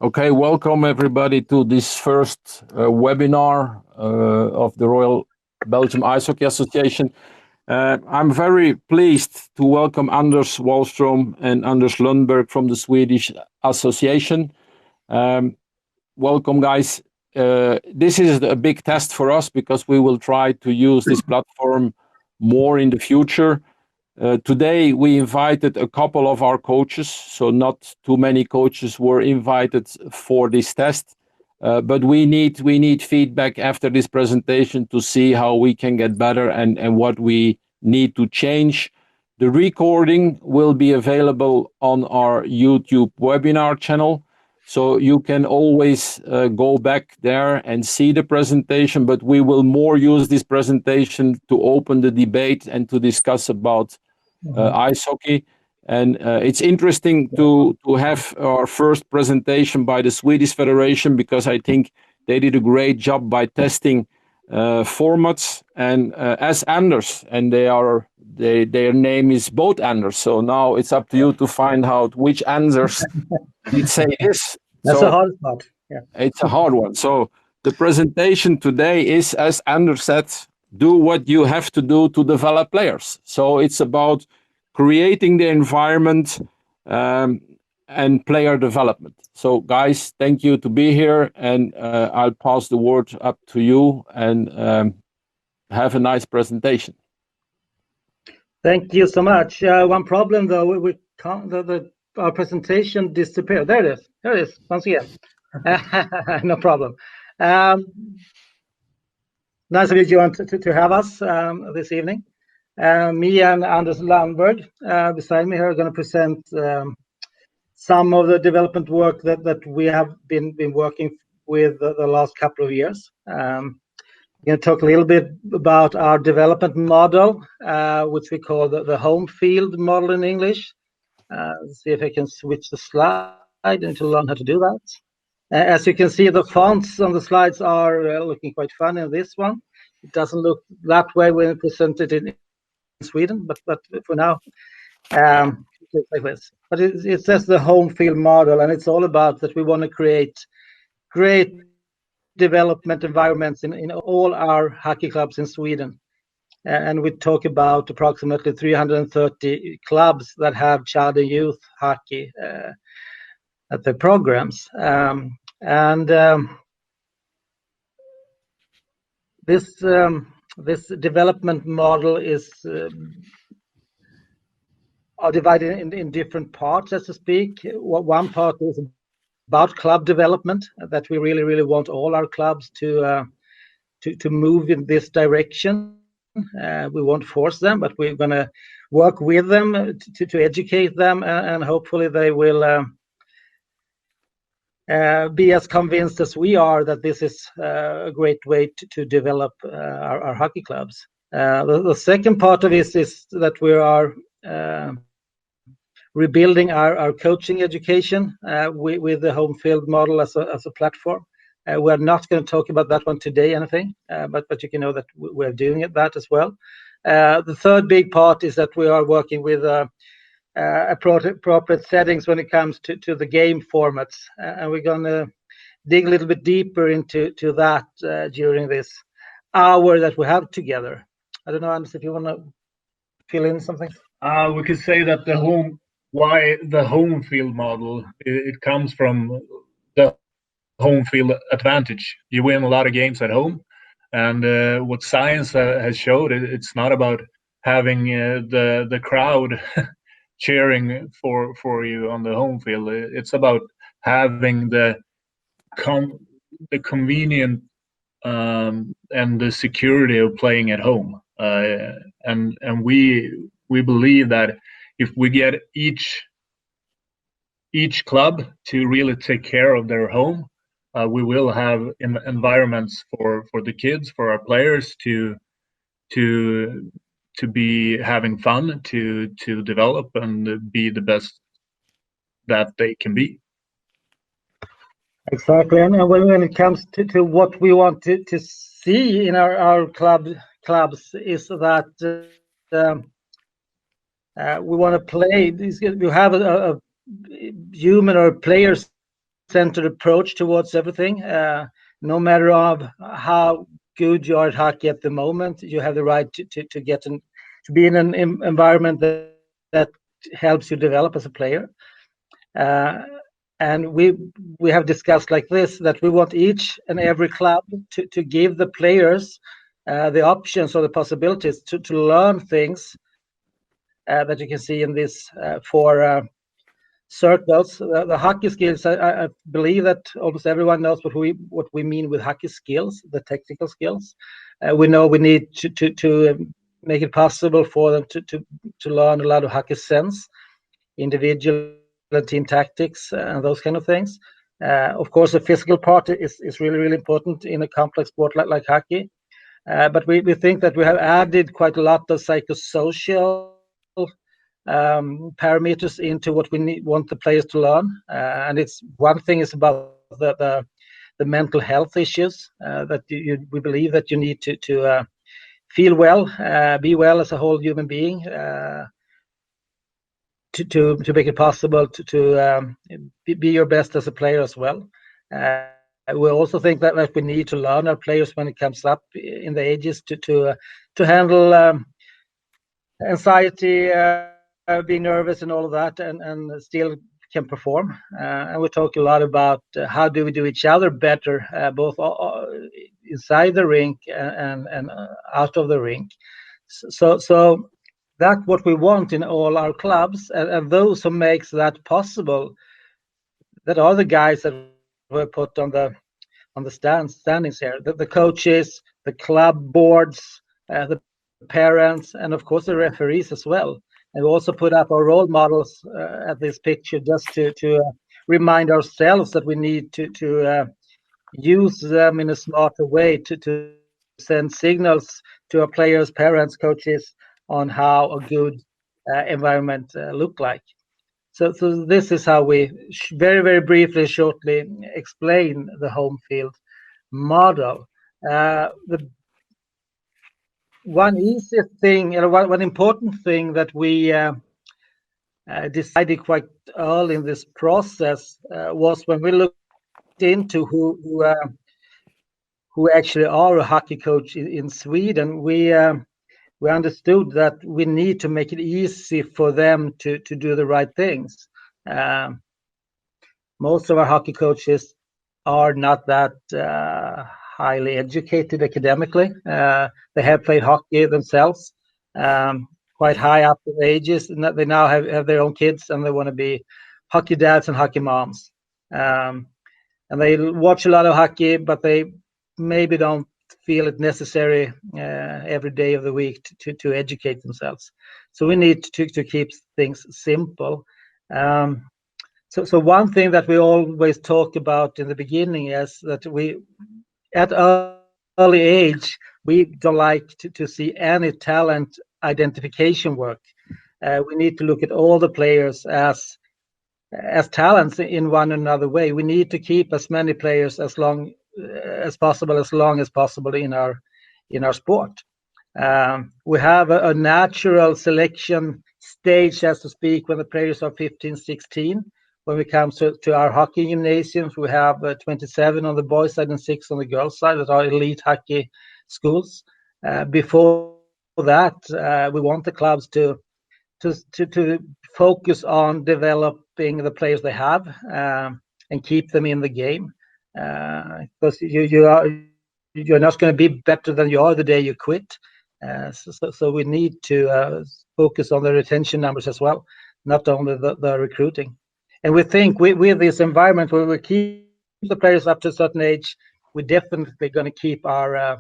Okay, welcome everybody to this first webinar of the Royal Belgium Ice Hockey Association. I'm very pleased to welcome Anders Wallström and Anders Lundberg from the Swedish Association. Welcome, guys. This is a big test for us because we will try to use this platform more in the future. Today, we invited a couple of our coaches, so not too many coaches were invited for this test. But we need feedback after this presentation to see how we can get better and what we need to change. The recording will be available on our YouTube webinar channel, so you can always go back there and see the presentation, but we will more use this presentation to open the debate and to discuss about ice hockey. And it's interesting to have our first presentation by the Swedish Federation, because I think they did a great job by testing formats. And as Anders, and their name is both Anders, so now it's up to you to find out which Anders did say this. That's a hard part. Yeah. It's a hard one. So the presentation today is, as Anders said, do what you have to do to develop players. So it's about creating the environment and player development. So guys, thank you to be here, and I'll pass the word up to you and have a nice presentation. Thank you so much. One problem though, we can't, our presentation disappeared. There it is. There it is, once again. No problem. Nice of you, Johan, to have us this evening. Me and Anders Lundberg beside me here are going to present some of the development work that we have been working with the last couple of years. We're going to talk a little bit about our development model, which we call the home field model in English. See if I can switch the slide. I need to learn how to do that. As you can see, the fonts on the slides are looking quite fun in this one. It doesn't look that way when presented in Sweden, but for now, it's like this. But it says the home field model, and it's all about that we want to create great development environments in all our hockey clubs in Sweden. And we talk about approximately 330 clubs that have child and youth hockey at their programs. This development model is are divided in different parts, so to speak. One part is about club development, that we really want all our clubs to move in this direction. We won't force them, but we're going to work with them to educate them, and hopefully they will be as convinced as we are that this is a great way to develop our hockey clubs. The second part of this is that we are rebuilding our coaching education with the home field model as a platform. We're not going to talk about that one today, anything, but you can know that we're doing that as well. The third big part is that we are working with appropriate settings when it comes to the game formats, and we're going to dig a little bit deeper into that during this hour that we have together. I don't know, Anders, if you want to fill in something. We could say that the home field model, it comes from the home field advantage. You win a lot of games at home, and what science has showed, it's not about having the crowd cheering for you on the home field. It's about having the convenient and the security of playing at home. And we believe that if we get each club to really take care of their home, we will have environments for the kids, for our players to be having fun, to develop and be the best that they can be. Exactly, and when it comes to what we want to see in our clubs is that we want to play. We have a human or player player-centered approach towards everything. No matter of how good you are at hockey at the moment, you have the right to get to be in an environment that helps you develop as a player. And we have discussed like this, that we want each and every club to give the players the options or the possibilities to learn things that you can see in these four circles. The hockey skills, I believe that almost everyone knows what we mean with hockey skills, the technical skills. We know we need to make it possible for them to learn a lot of hockey sense, individual and team tactics, and those kind of things. Of course, the physical part is really, really important in a complex sport like hockey. But we think that we have added quite a lot of psychosocial parameters into what we want the players to learn. And it's one thing is about the mental health issues that we believe that you need to feel well, be well as a whole human being, to make it possible to be your best as a player as well. We also think that we need to learn our players when it comes up in the ages to handle anxiety, being nervous, and all of that, and still can perform. And we talk a lot about how do we do each other better, both inside the rink and out of the rink. So that's what we want in all our clubs, and those who makes that possible, that are the guys that were put on the standings here, the coaches, the club boards, the parents, and of course the referees as well. And we also put up our role models at this picture just to remind ourselves that we need to use them in a smarter way to send signals to our players, parents, coaches on how a good environment look like. So this is how we very, very briefly, shortly explain the home field model. The one easy thing, one important thing that we decided quite early in this process was when we looked into who actually are a hockey coach in Sweden. We understood that we need to make it easy for them to do the right things. Most of our hockey coaches are not that highly educated academically. They have played hockey themselves quite high up in ages. And they now have their own kids, and they want to be hockey dads and hockey moms. And they watch a lot of hockey, but they maybe don't feel it necessary every day of the week to educate themselves. So we need to keep things simple. So one thing that we always talk about in the beginning is that we, at early age, we don't like to see any talent identification work. We need to look at all the players as talents in one another way. We need to keep as many players as long as possible in our sport. We have a natural selection stage, as to speak, when the players are 15, 16. When we come to our hockey gymnasiums, we have 27 on the boys' side and 6 on the girls' side that are elite hockey schools. Before that, we want the clubs to focus on developing the players they have and keep them in the game. Because you're not going to be better than you are the day you quit. So we need to focus on the retention numbers as well, not only the recruiting. And we think with this environment where we keep the players up to a certain age, we're definitely going to keep our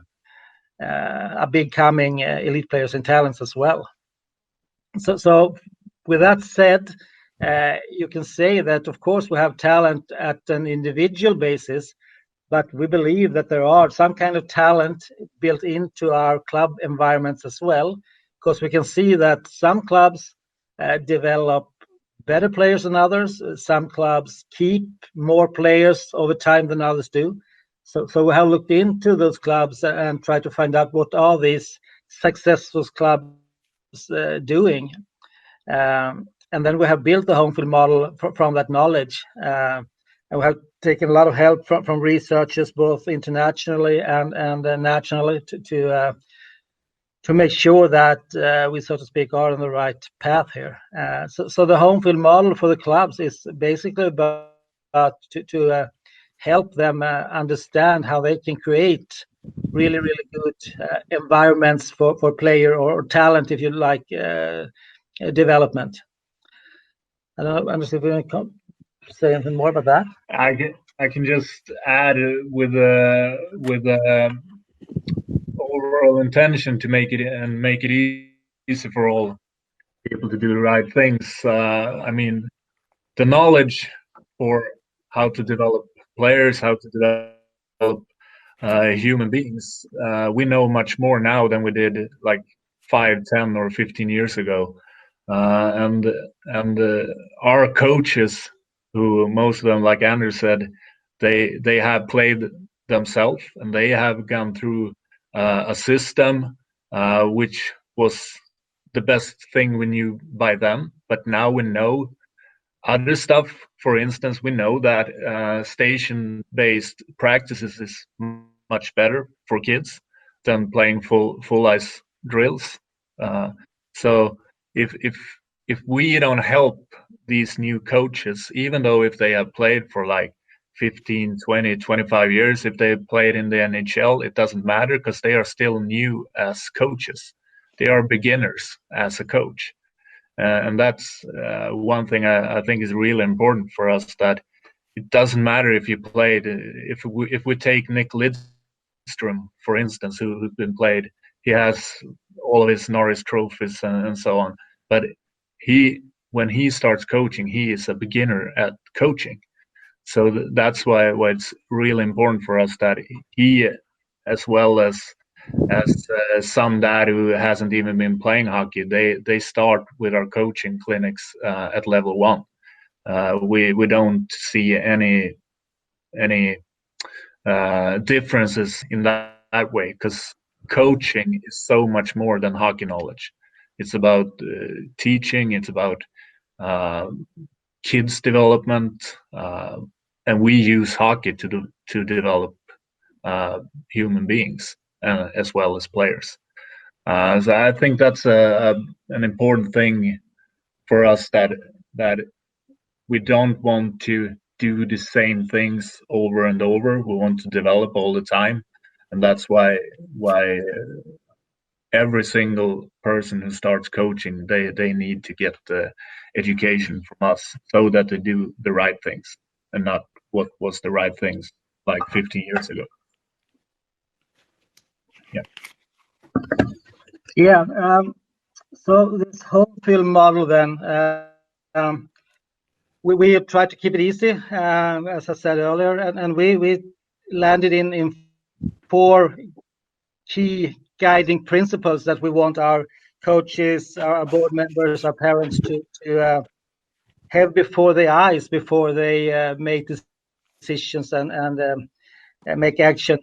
big coming elite players and talents as well. So with that said, you can say that, of course, we have talent at an individual basis, but we believe that there are some kind of talent built into our club environments as well, because we can see that some clubs develop better players than others. Some clubs keep more players over time than others do. So we have looked into those clubs and tried to find out what are these successful clubs doing. And then we have built the home field model from that knowledge. And we have taken a lot of help from researchers, both internationally and nationally, to make sure that we, so to speak, are on the right path here. So the home field model for the clubs is basically about to help them understand how they can create really good environments for player or talent, if you like, development. I don't know, Anders, if you want to say anything more about that. I can just add with overall intention to make it easy for all people to do the right things. I mean, the knowledge for how to develop players, how to develop human beings, we know much more now than we did like 5, 10, or 15 years ago. And our coaches, who most of them, like Anders said, they have played themselves, and they have gone through a system which was the best thing we knew by then. But now we know other stuff. For instance, we know that station-based practices is much better for kids than playing full ice drills. So if we don't help these new coaches, even though if they have played for like 15, 20, 25 years, if they played in the NHL, it doesn't matter, because they are still new as coaches. They are beginners as a coach. And that's one thing I think is really important for us, that it doesn't matter if you played. If we take Nick Lidstrom, for instance, who's been played, he has all of his Norris trophies and so on. But when he starts coaching, he is a beginner at coaching. So that's why it's really important for us that he, as well as some dad who hasn't even been playing hockey, they start with our coaching clinics at level 1. We don't see any differences in that way, because coaching is so much more than hockey knowledge. It's about teaching. It's about kids development, and we use hockey to develop human beings as well as players. So I think that's an important thing for us, that we don't want to do the same things over and over. We want to develop all the time, and that's why every single person who starts coaching, they need to get the education from us, so that they do the right things and not what was the right things like 15 years ago. So this home field model, then, we tried to keep it easy, as I said earlier, and we landed in 4 key guiding principles that we want our coaches, our board members, our parents to have before their eyes, before they make decisions and make action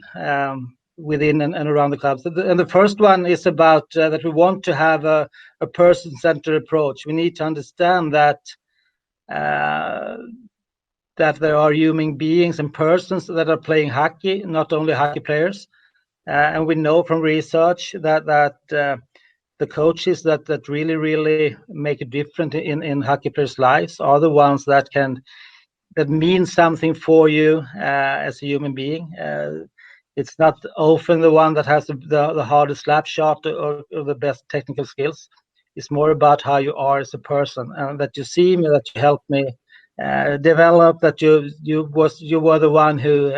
within and around the clubs. And the first one is about that we want to have a person-centered approach. We need to understand that there are human beings and persons that are playing hockey, not only hockey players. And we know from research that the coaches that really make a difference in hockey players' lives are the ones that mean something for you as a human being. It's not often the one that has the hardest slap shot or the best technical skills. It's more about how you are as a person, and that you see me, that you help me develop, that you were the one who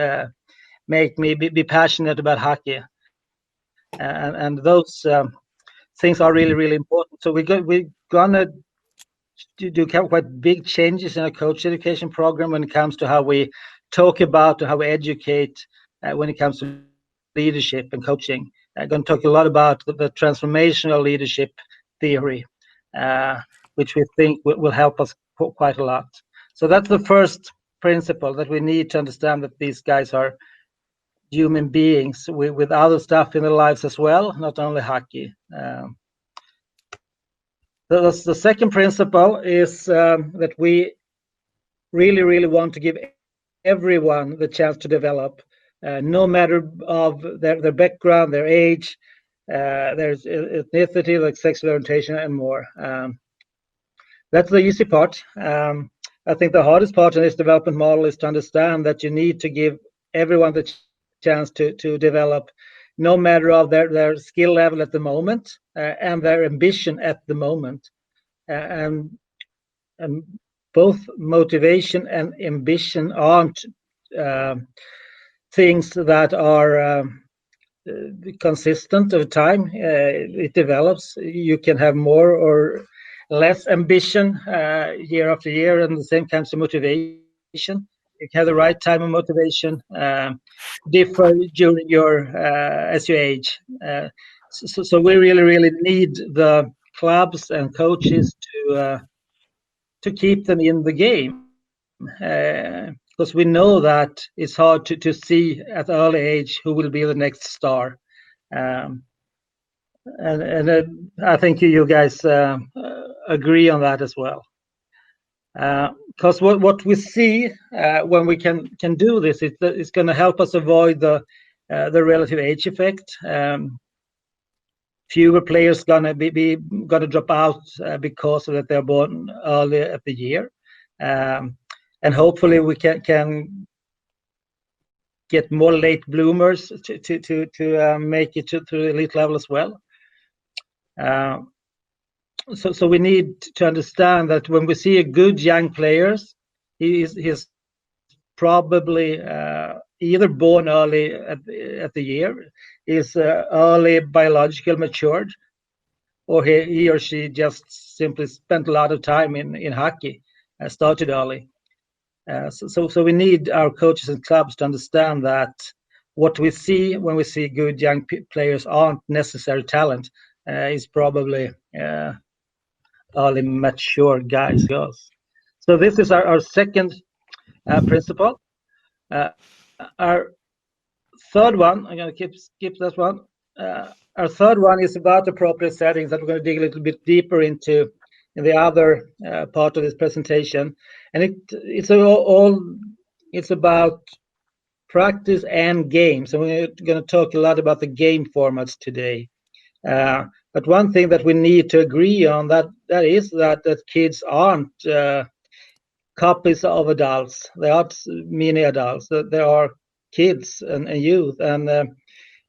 make me be passionate about hockey, and those things are really important. So we're gonna do quite big changes in our coach education program when it comes to how we talk about and how we educate when it comes to leadership and coaching. I'm going to talk a lot about the transformational leadership theory, which we think will help us quite a lot. So that's the first principle, that we need to understand that these guys are human beings with other stuff in their lives as well, not only hockey. The second principle is that we really want to give everyone the chance to develop, no matter of their background, their age, their ethnicity, like sexual orientation, and more. That's the easy part. I think the hardest part in this development model is to understand that you need to give everyone the chance to develop, no matter of their skill level at the moment and their ambition at the moment. And both motivation and ambition aren't things that are consistent over time. It develops. You can have more or less ambition year after year, and the same comes to motivation. You can have the right time of motivation differ during your as you age. So we really need the clubs and coaches to keep them in the game, because we know that it's hard to see at early age who will be the next star. And I think you guys agree on that as well. Because what we see when we can do this, it's going to help us avoid the relative age effect. Fewer players gonna drop out because of that they're born early at the year, and hopefully we can get more late bloomers to make it to the elite level as well. So we need to understand that when we see a good young players, he's probably either born early at the year, is early biological matured, or he or she just simply spent a lot of time in hockey, started early. So we need our coaches and clubs to understand that what we see when we see good young players aren't necessary talent. Is probably early mature guys, girls. So this is our second principle. Our third one, I'm going to skip that one. Our third one is about appropriate settings that we're going to dig a little bit deeper into in the other part of this presentation. And it's about practice and games. And we're going to talk a lot about the game formats today. But one thing that we need to agree on that is that kids aren't copies of adults. They aren't mini adults. There are kids and youth. And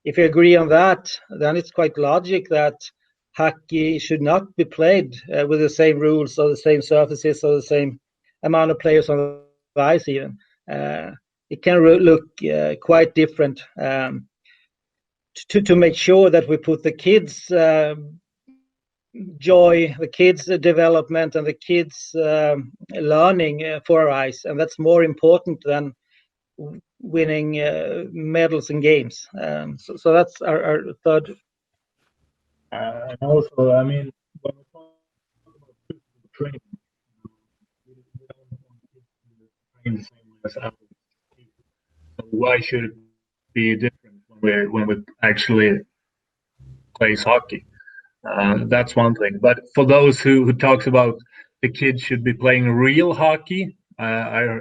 if you agree on that, then it's quite logic that hockey should not be played with the same rules or the same surfaces or the same amount of players on the ice even. It can look quite different. To make sure that we put the kids' joy, the kids' development, and the kids' learning for our eyes, and that's more important than winning medals in games. So that's our third. And also, I mean, when we talk about physical training, we don't want kids to train the same way as adults. So why should it be different when we actually plays hockey? That's one thing. But for those who talks about the kids should be playing real hockey, I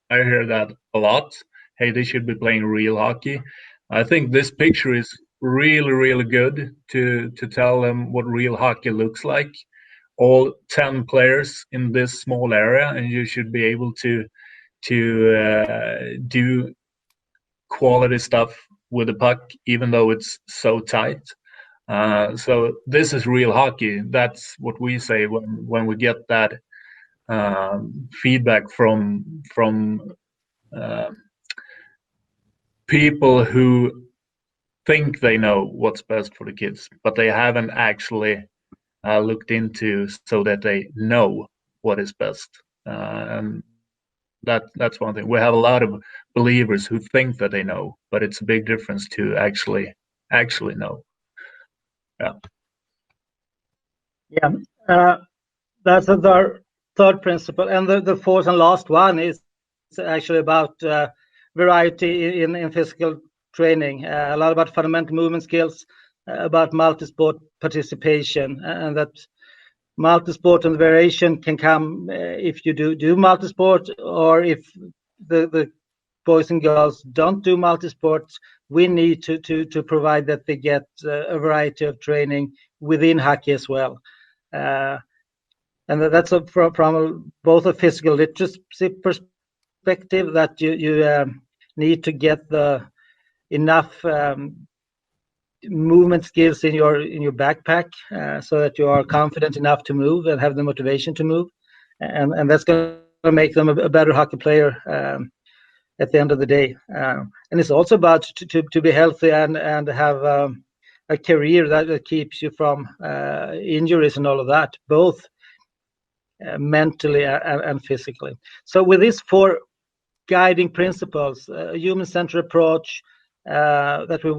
hear that a lot. Hey, they should be playing real hockey. I think this picture is really good to tell them what real hockey looks like. All 10 players in this small area, and you should be able to do quality stuff with the puck, even though it's so tight. So this is real hockey. That's what we say when we get that feedback from people who think they know what's best for the kids, but they haven't actually looked into so that they know what is best. And that's one thing. We have a lot of believers who think that they know, but it's a big difference to actually know. Yeah, that's our third principle, and the fourth and last one is actually about variety in physical training. A lot about fundamental movement skills, about multi-sport participation, and that multi-sport and variation can come if you do multi-sport, or if the boys and girls don't do multi-sports, we need to provide that they get a variety of training within hockey as well. And that's from both a physical literacy perspective, that you need to get the enough movement skills in your backpack, so that you are confident enough to move and have the motivation to move, and that's going to make them a better hockey player at the end of the day. And it's also about to be healthy and have a career that keeps you from injuries and all of that, both mentally and physically. So with these 4 guiding principles, a human-centered approach, that we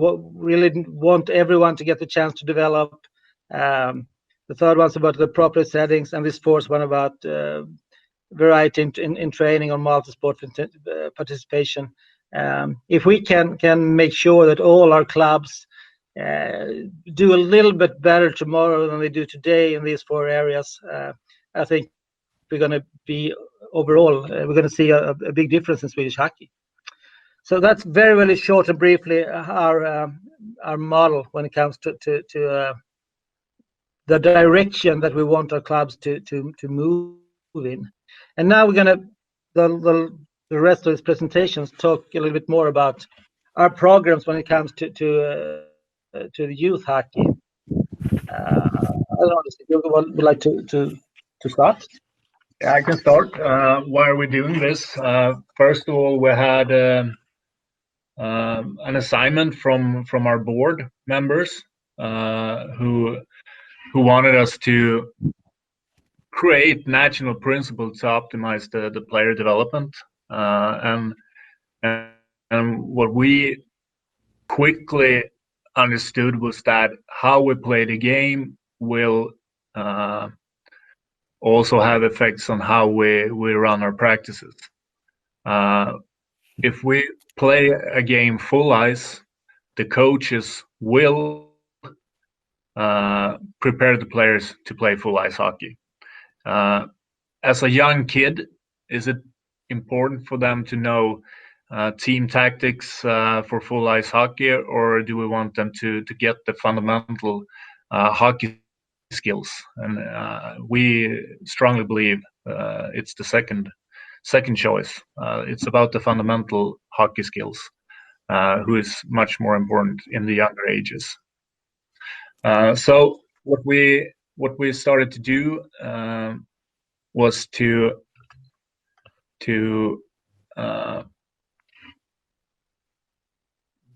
really want everyone to get the chance to develop. The third one's about the proper settings, and this fourth one about variety in training on multi-sport participation. If we can make sure that all our clubs do a little bit better tomorrow than they do today in these 4 areas, I think we're going to be overall, we're going to see a big difference in Swedish hockey. So that's very, very short and briefly our model when it comes to the direction that we want our clubs to move in. And now we're going to the rest of this presentations talk a little bit more about our programs when it comes to the youth hockey. I don't know if you would like to start. Yeah, I can start. Why are we doing this? First of all, we had an assignment from our board members who wanted us to create national principles to optimize the player development, and what we quickly understood was that how we play the game will also have effects on how we run our practices. If we play a game full ice, the coaches will prepare the players to play full ice hockey. As a young kid, is it important for them to know team tactics for full ice hockey, or do we want them to get the fundamental hockey skills? And we strongly believe it's the second choice. It's about the fundamental hockey skills, who is much more important in the younger ages. So what we started to do was to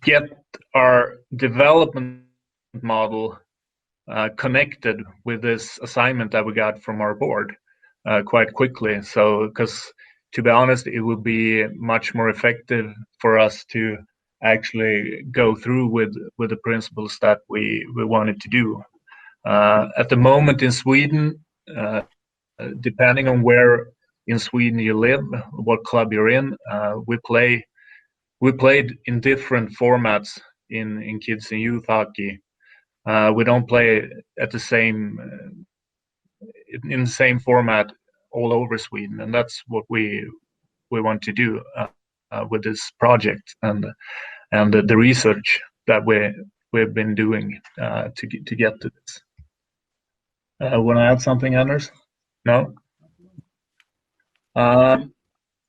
get our development model connected with this assignment that we got from our board quite quickly. So, because to be honest, it would be much more effective for us to actually go through with the principles that we wanted to do. At the moment in Sweden, depending on where in Sweden you live, what club you're in, we played in different formats in kids and youth hockey. We don't play at the same in the same format all over Sweden, and that's what we want to do with this project and the research that we've been doing to get to this. Want to add something, Anders? No.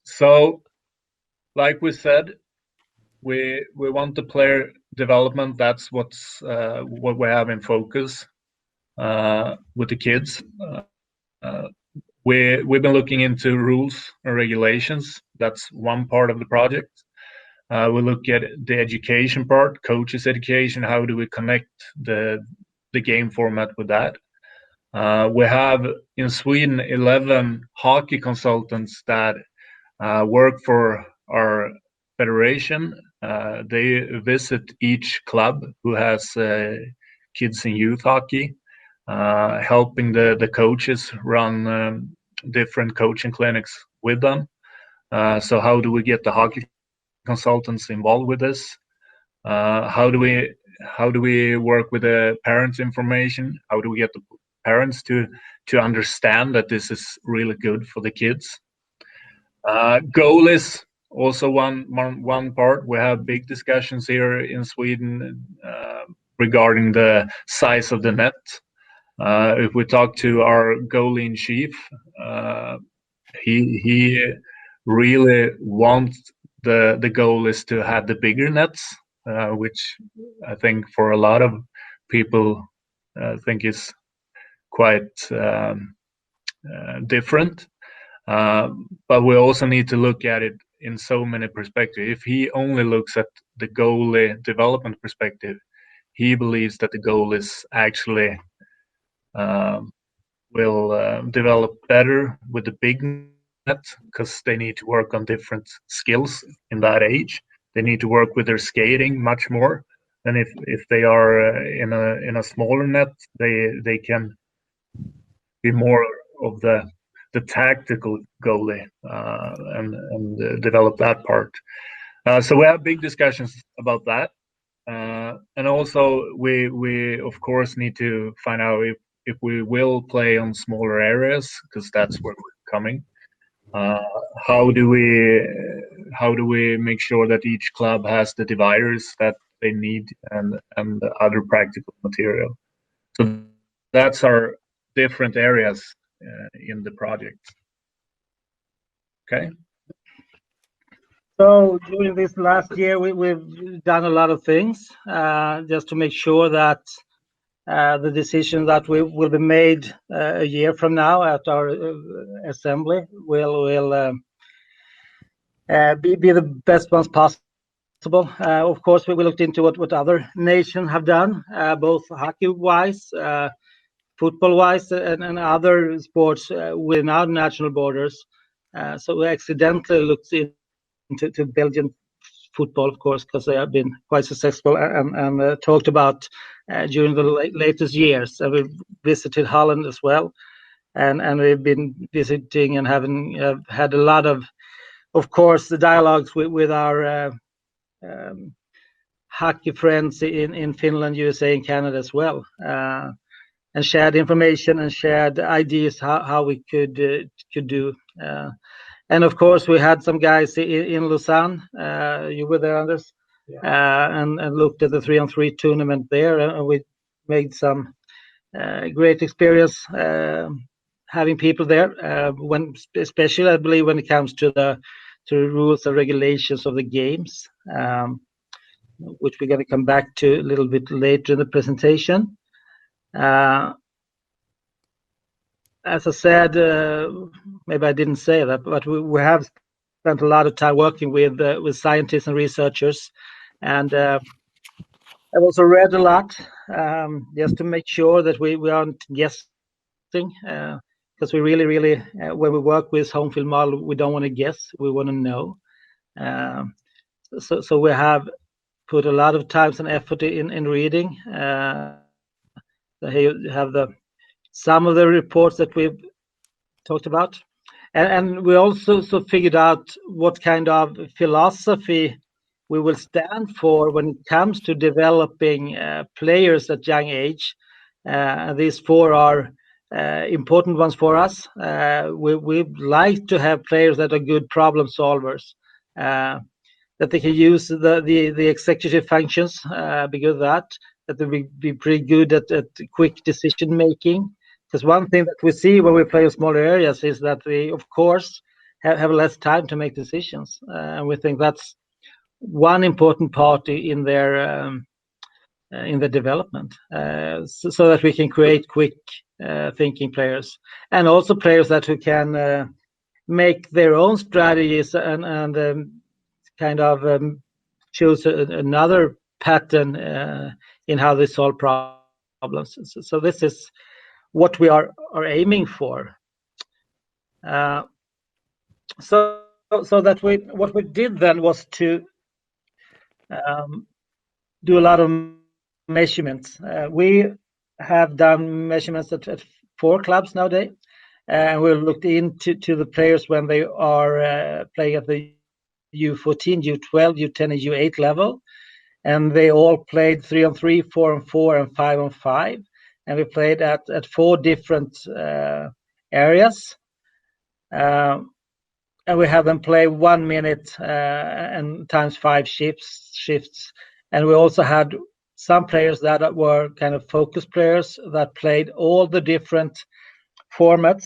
So, like we said, we want the player development. That's what we have in focus with the kids. We've been looking into rules and regulations. That's one part of the project. We look at the education part, coaches' education. How do we connect the game format with that? We have in Sweden 11 hockey consultants that work for our federation. They visit each club who has kids and youth hockey, helping the coaches run different coaching clinics with them. So how do we get the hockey consultants involved with this? How do we work with the parents' information? How do we get the parents to understand that this is really good for the kids? Goal is also one part. We have big discussions here in Sweden regarding the size of the net. If we talk to our goalie in chief, he really wants the goalies to have the bigger nets, which I think for a lot of people think is quite different. But we also need to look at it in so many perspectives. If he only looks at the goalie development perspective, he believes that the goalies actually will develop better with the big net because they need to work on different skills in that age. They need to work with their skating much more than if they are in a smaller net. They can be more of the tactical goalie and develop that part. So we have big discussions about that, and also we of course need to find out if we will play on smaller areas because that's where we're coming. How do we make sure that each club has the dividers that they need and other practical material? So that's our different areas in the project. Okay. So during this last year, we've done a lot of things just to make sure that the decision that will be made a year from now at our assembly will be the best ones possible. Of course, we looked into what other nations have done, both hockey-wise, football-wise, and other sports without national borders. So we accidentally looked into Belgian football, of course, because they have been quite successful and talked about during the latest years. And we visited Holland as well, and we've been visiting and having had a lot of course, the dialogues with our hockey friends in Finland, USA, and Canada as well, and shared information and shared ideas how we could do. And of course, we had some guys in Lausanne. You were there, Anders, and looked at the 3-on-3 tournament there, and we made some great experience having people there. Especially, I believe, when it comes to the rules and regulations of the games, which we're going to come back to a little bit later in the presentation. As I said, maybe I didn't say that, but we have spent a lot of time working with scientists and researchers, and I've also read a lot just to make sure that we aren't guessing, because we really when we work with home field model, we don't want to guess, we want to know. So we have put a lot of time and effort in reading. So here you have some of the reports that we've talked about, and we also figured out what kind of philosophy we will stand for when it comes to developing players at young age. These four are important ones for us. We like to have players that are good problem solvers, that they can use the executive functions, because that they will be pretty good at quick decision making. Because one thing that we see when we play in smaller areas is that they, of course, have less time to make decisions, and we think that's one important part in their development, so that we can create quick thinking players, and also players who can make their own strategies and kind of choose another pattern in how they solve problems. So this is what we are aiming for. So that what we did then was to do a lot of measurements. We have done measurements at 4 clubs nowadays, and we looked into the players when they are playing at the U14, U12, U10, and U8 level, and they all played 3-on-3, 4-on-4, and 5-on-5, and we played at 4 different areas. and we have them play 1 minute and times 5 shifts. And we also had some players that were kind of focus players that played all the different formats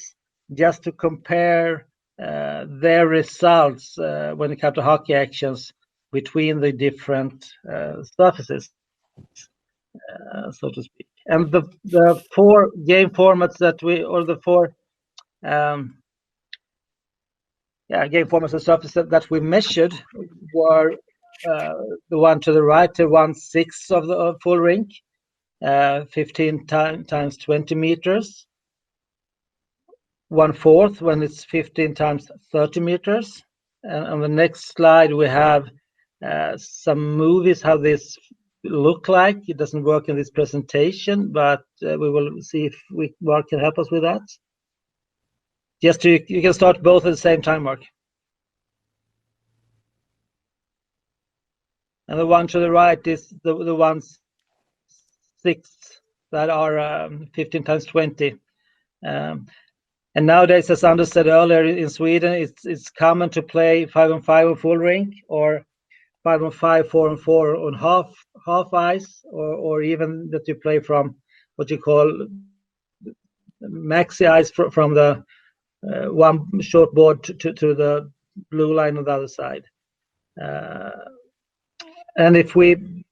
just to compare their results when it comes to hockey actions between the different surfaces, so to speak. And the 4 game formats that the 4 game formats and surfaces that we measured were the one to the right, to 1/6 of the full rink, 15 times 20 meters. 1/4 when it's 15 times 30 meters. And on the next slide, we have some movies how this look like. It doesn't work in this presentation, but we will see if Mark can help us with that. Just you can start both at the same time, Mark. And the one to the right is the 1/6 that are 15 times 20. And nowadays, as Anders said earlier, in Sweden, it's common to play 5-on-5 on full rink, or 5-on-5, 4-on-4 on half ice, or even that you play from what you call maxi ice from the one short board to the blue line on the other side. And if we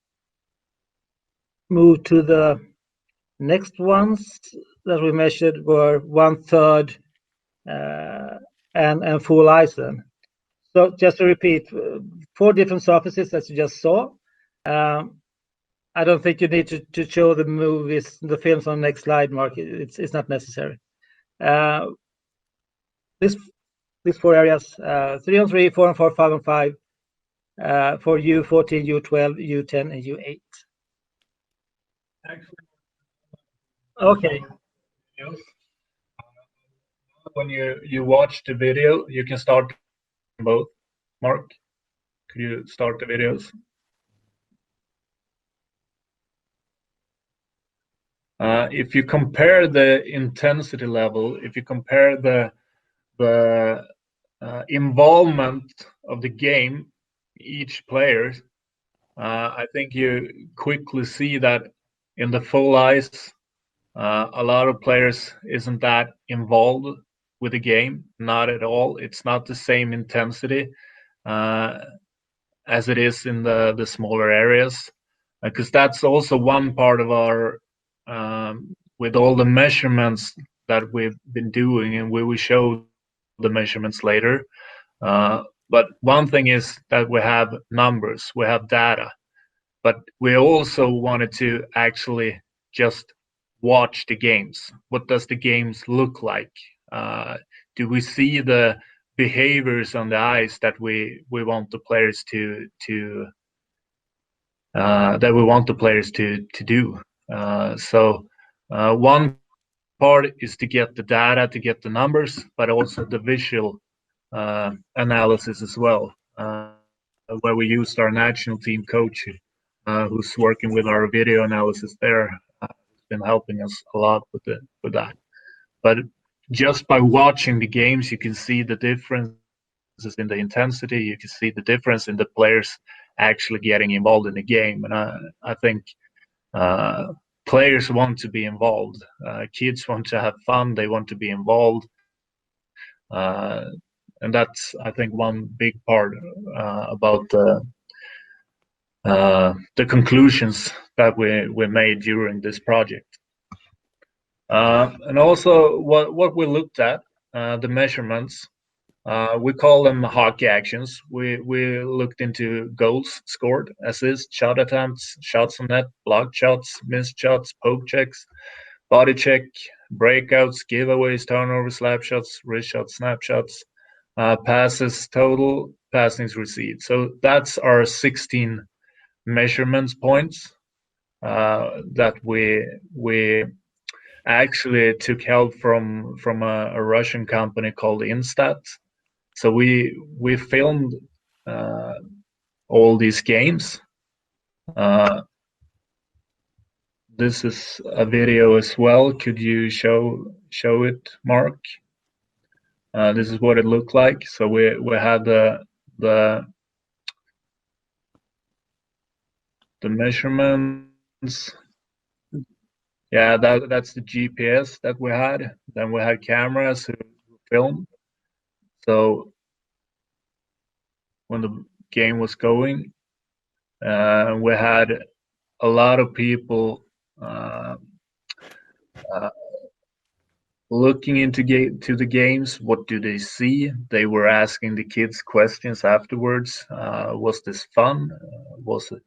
move to the next ones that we measured were 1/3 and full ice then. So just to repeat, 4 different surfaces as you just saw. I don't think you need to show the movies, the films on the next slide, Mark. It's not necessary. These 4 areas, 3-on-3, 4-on-4, 5-on-5, for U14, U12, U10, and U8. Okay. When you watch the video, you can start both. Mark, could you start the videos? If you compare the intensity level, if you compare the involvement of the game, each player, I think you quickly see that in the full ice, a lot of players isn't that involved with the game, not at all. It's not the same intensity as it is in the smaller areas, because that's also one part of our with all the measurements that we've been doing, and we will show the measurements later. But one thing is that we have numbers, we have data, but we also wanted to actually just watch the games. What does the games look like? Do we see the behaviors on the ice that we want the players to do? So one part is to get the data, to get the numbers, but also the visual analysis as well, where we used our national team coach, who's working with our video analysis there, been helping us a lot with that. But just by watching the games, you can see the differences in the intensity. You can see the difference in the players actually getting involved in the game, and I think players want to be involved. Kids want to have fun. They want to be involved. And that's, I think, one big part about the conclusions that we made during this project. And also what we looked at, the measurements, we call them hockey actions. We looked into goals scored, assists, shot attempts, shots on net, blocked shots, missed shots, poke checks, body check, breakouts, giveaways, turnovers, slap shots, wrist shots, snapshots, passes total, passings received. So that's our 16 measurements points that we actually took help from a Russian company called Instat. So we filmed all these games. This is a video as well. Could you show it, Mark? This is what it looked like. So we had the measurements. Yeah, that's the GPS that we had. Then we had cameras who filmed. So when the game was going, we had a lot of people looking into the games. What do they see? They were asking the kids questions afterwards. Was this fun? Was it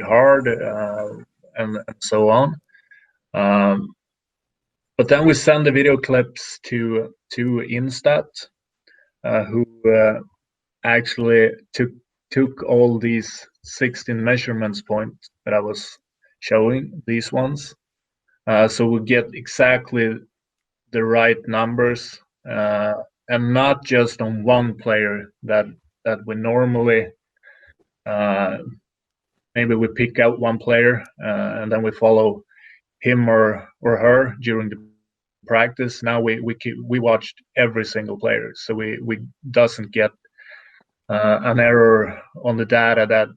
hard? And so on. But then we send the video clips to Instat, who actually took all these 16 measurements points that I was showing, these ones. So we get exactly the right numbers, and not just on one player that we normally maybe we pick out one player and then we follow him or her during the practice. Now we watched every single player, so we doesn't get an error on the data that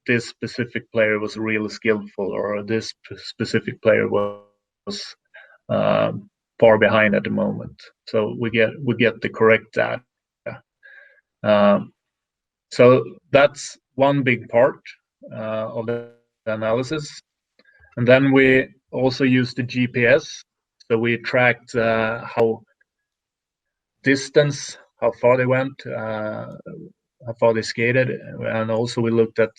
this specific player was really skillful or this specific player was far behind at the moment. So we get the correct data. So that's one big part of the analysis. And then we also use the GPS. So we tracked how distance, how far they went, how far they skated, and also we looked at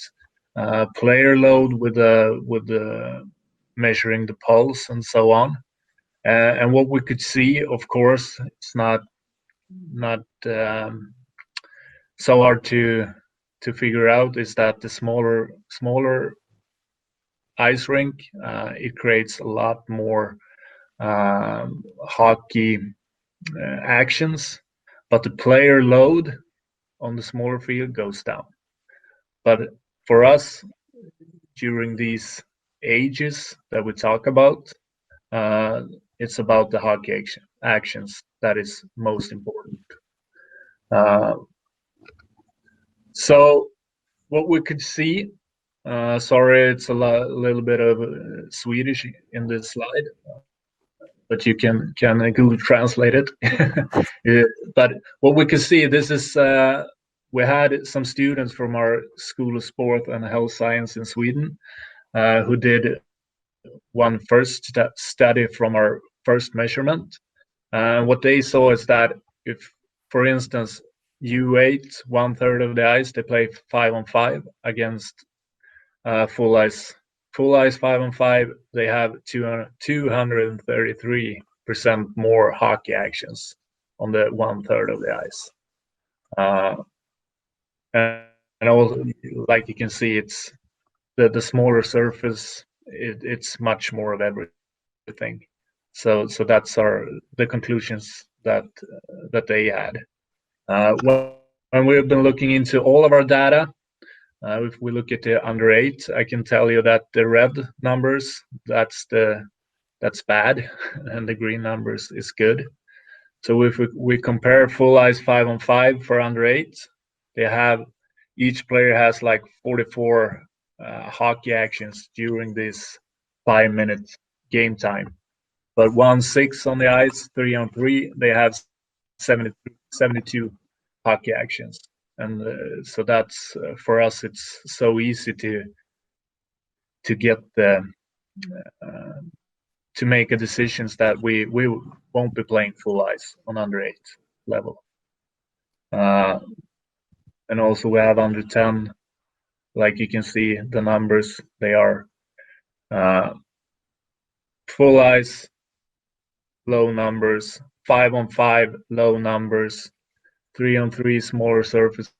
player load with the measuring the pulse and so on. And what we could see, of course, it's not so hard to figure out, is that the smaller ice rink, it creates a lot more hockey actions, but the player load on the smaller field goes down. But for us, during these ages that we talk about, it's about the hockey actions that is most important. So what we could see, sorry, it's a little bit of Swedish in this slide, but you can Google translate it. But what we could see, this is we had some students from our School of Sport and Health Science in Sweden who did one first study from our first measurement. What they saw is that if, for instance, U8, 1/3 of the ice, they play 5-on-5 against full ice. Full ice 5-on-5, they have 233% more hockey actions on the 1/3 of the ice. And also, like you can see, it's the smaller surface. It's much more of everything. So that's the conclusions that they had. When we've been looking into all of our data, if we look at the under 8, I can tell you that the red numbers, that's bad, and the green numbers is good. So if we compare full ice 5-on-5 for under 8, they have, each player has like 44 hockey actions during this 5-minute game time. But 1/6 on the ice, 3-on-3, they have 72 hockey actions. And so that's for us, it's so easy to get to make a decisions that we won't be playing full ice on under 8 level. And also we have under 10, like you can see the numbers, they are full ice, low numbers, 5-on-5, low numbers, 3-on-3, smaller surfaces,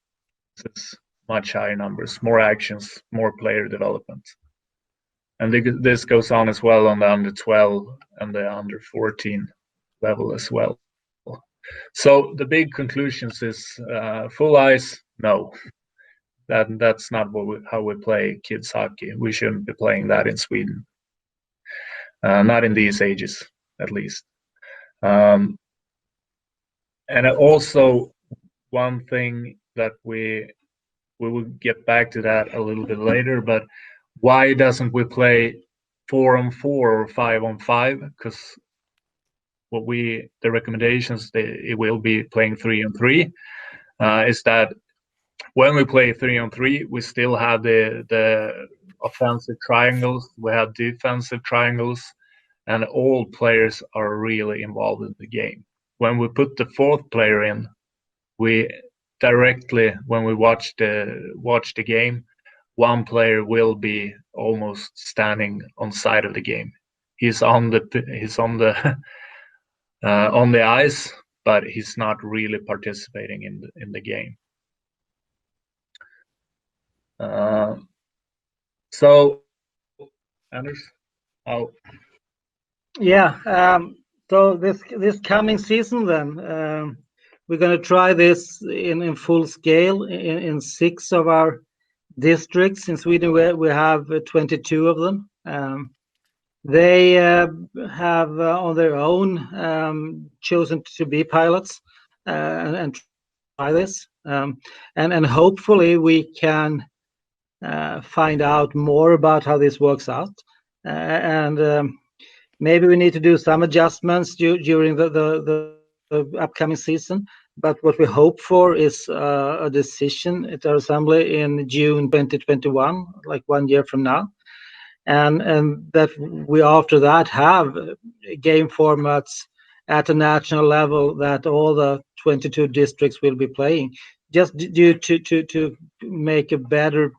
much higher numbers, more actions, more player development. And this goes on as well on the under 12 and the under 14 level as well. So the big conclusions is full ice, no. That's not how we play kids hockey. We shouldn't be playing that in Sweden. Not in these ages, at least. And also one thing that we will get back to that a little bit later, but why doesn't we play 4-on-4 or 5-on-5? Because the recommendations, it will be playing 3-on-3, is that when we play 3-on-3, we still have the offensive triangles, we have defensive triangles, and all players are really involved in the game. When we put the fourth player in, we directly, when we watch the game, one player will be almost standing on side of the game. He's on the on the ice, but he's not really participating in the game. So, Anders, how? Yeah. So this coming season, then we're going to try this in full scale in 6 of our districts in Sweden. We have 22 of them. They have on their own chosen to be pilots and try this, and hopefully we can find out more about how this works out, and maybe we need to do some adjustments during the upcoming season. But what we hope for is a decision at our assembly in June 2021, like 1 year from now. And that we after that have game formats at a national level that all the 22 districts will be playing, just due to make a better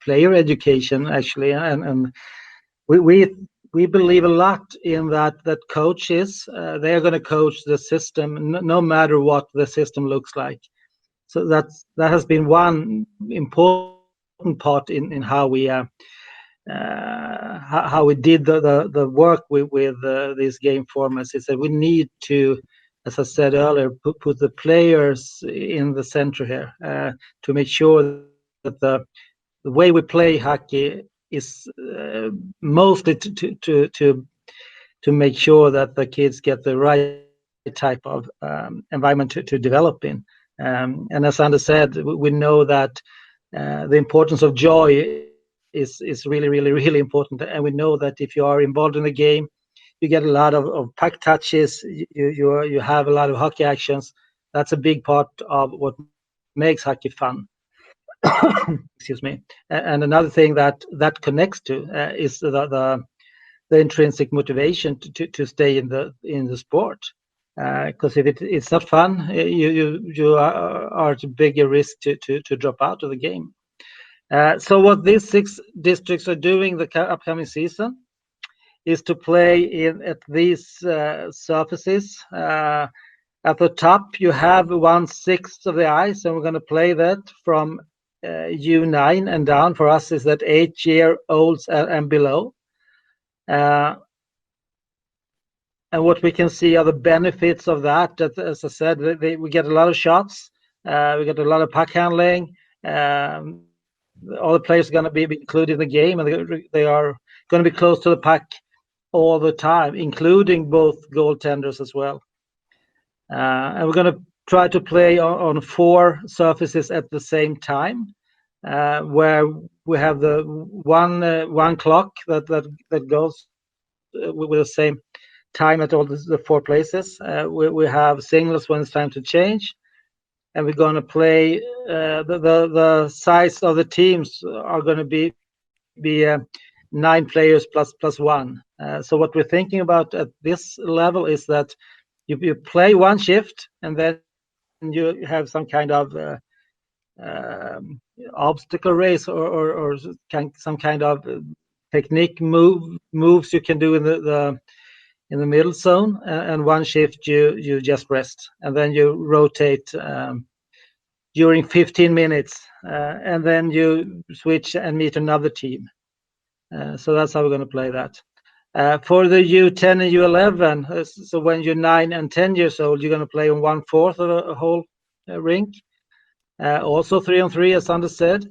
player education, actually. And we believe a lot in that coaches, they are going to coach the system no matter what the system looks like. So that has been one important part in how we did the work with these game formats, is that we need to, as I said earlier, put the players in the center here, to make sure that the way we play hockey is mostly to make sure that the kids get the right type of environment to develop in. And as Anders said, we know that the importance of joy is really important, and we know that if you are involved in the game, you get a lot of puck touches, you have a lot of hockey actions. That's a big part of what makes hockey fun. Excuse me. And another thing that connects to is the intrinsic motivation to stay in the sport, because if it's not fun, you are at a bigger risk to drop out of the game. So what these 6 districts are doing the upcoming season is to play at these surfaces. At the top, you have 1/6 of the ice, and we're going to play that from U9 and down. For us, is that 8-year-olds and below. And what we can see are the benefits of that. As I said, we get a lot of shots, we get a lot of puck handling. All the players are going to be included in the game, and they are going to be close to the puck all the time, including both goaltenders as well. And we're going to try to play on 4 surfaces at the same time, where we have the one clock that goes with the same time at all the 4 places. We have signals when it's time to change, and we're going to play. The size of the teams are going to be 9 players plus 1. So what we're thinking about at this level is that you play 1 shift, and then you have some kind of obstacle race or some kind of technique moves you can do in the middle zone, and 1 shift you just rest, and then you rotate during 15 minutes, and then you switch and meet another team. So that's how we're going to play that. For the U10 and U11, so when you're 9 and 10 years old, you're going to play on 1/4 of a whole rink. Also 3-on-3, as Anders said.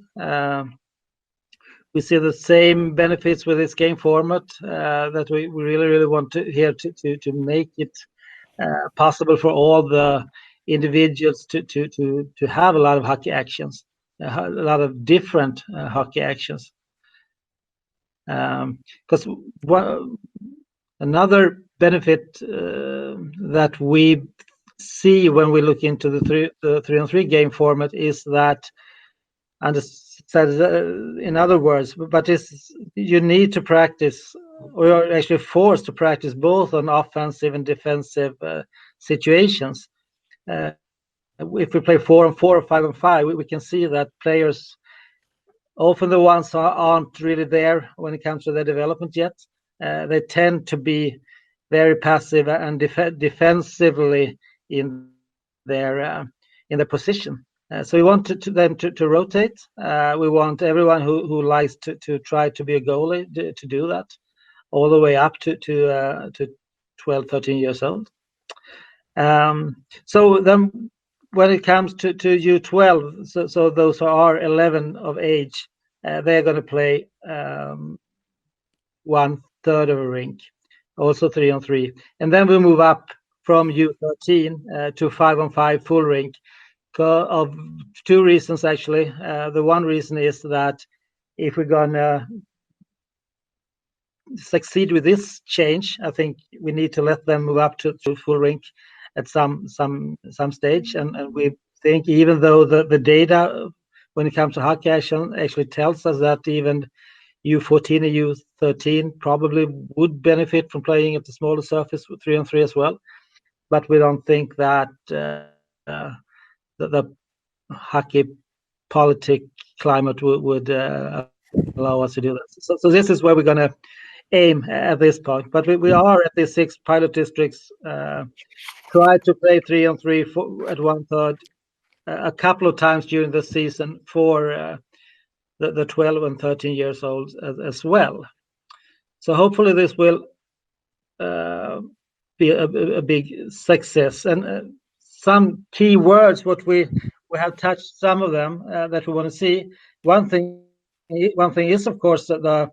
We see the same benefits with this game format, that we really want to make it possible for all the individuals to have a lot of hockey actions, a lot of different hockey actions. Because another benefit that we see when we look into the 3-on-3 game format is that, and in other words, but you need to practice, or you're actually forced to practice both on offensive and defensive situations. If we play 4-on-4 or 5-on-5, we can see that players, often the ones who aren't really there when it comes to their development yet, they tend to be very passive and defensively in their position. So we want them to rotate. We want everyone who likes to try to be a goalie to do that, all the way up to 12, 13 years old. So then when it comes to U12, so those who are 11 of age, they're going to play 1/3 of a rink, also 3-on-3. And then we move up from U13 to 5-on-5 full rink, of two reasons, actually. The one reason is that if we're going to succeed with this change, I think we need to let them move up to full rink at some stage. And we think, even though the data when it comes to hockey action actually tells us that even U14 and U13 probably would benefit from playing at the smaller surface with 3-on-3 as well. But we don't think that the hockey politic climate would allow us to do that. So this is where we're going to aim at this point. But we are at the 6 pilot districts, try to play 3-on-3 at 1/3 a couple of times during the season for the 12 and 13 years old as well. So hopefully this will be a big success. And some key words, what we have touched some of them that we want to see. One thing is, of course, the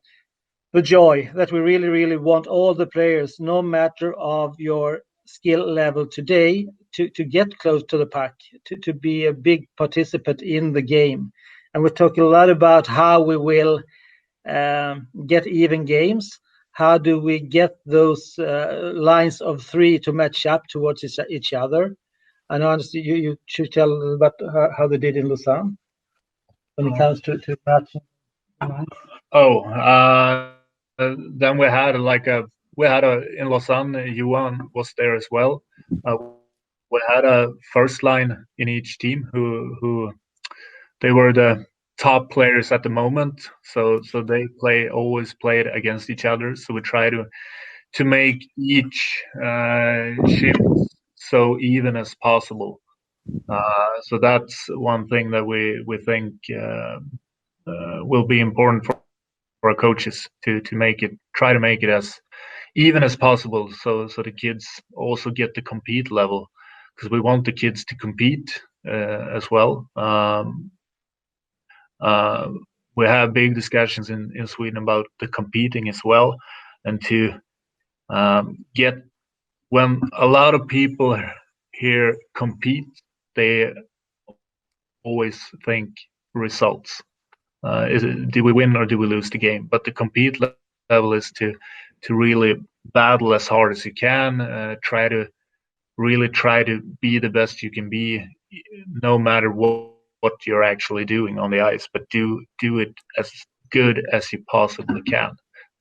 joy that we really want all the players, no matter of your skill level today, to get close to the puck, to be a big participant in the game. And we're talking a lot about how we will get even games. How do we get those lines of 3 to match up towards each other? And honestly, you should tell about how they did in Lausanne when it comes to matching. Then we had in Lausanne, Johan was there as well. We had a first line in each team who they were the top players at the moment. So they always played against each other. So we try to make each shift so even as possible. So that's one thing that we think will be important for our coaches to try to make it as even as possible, so the kids also get the compete level, because we want the kids to compete as well. We have big discussions in Sweden about the competing as well, and to get, when a lot of people here compete, they always think results. Do we win or do we lose the game? But the compete level is to really battle as hard as you can, try to be the best you can be, no matter what you're actually doing on the ice, but do it as good as you possibly can.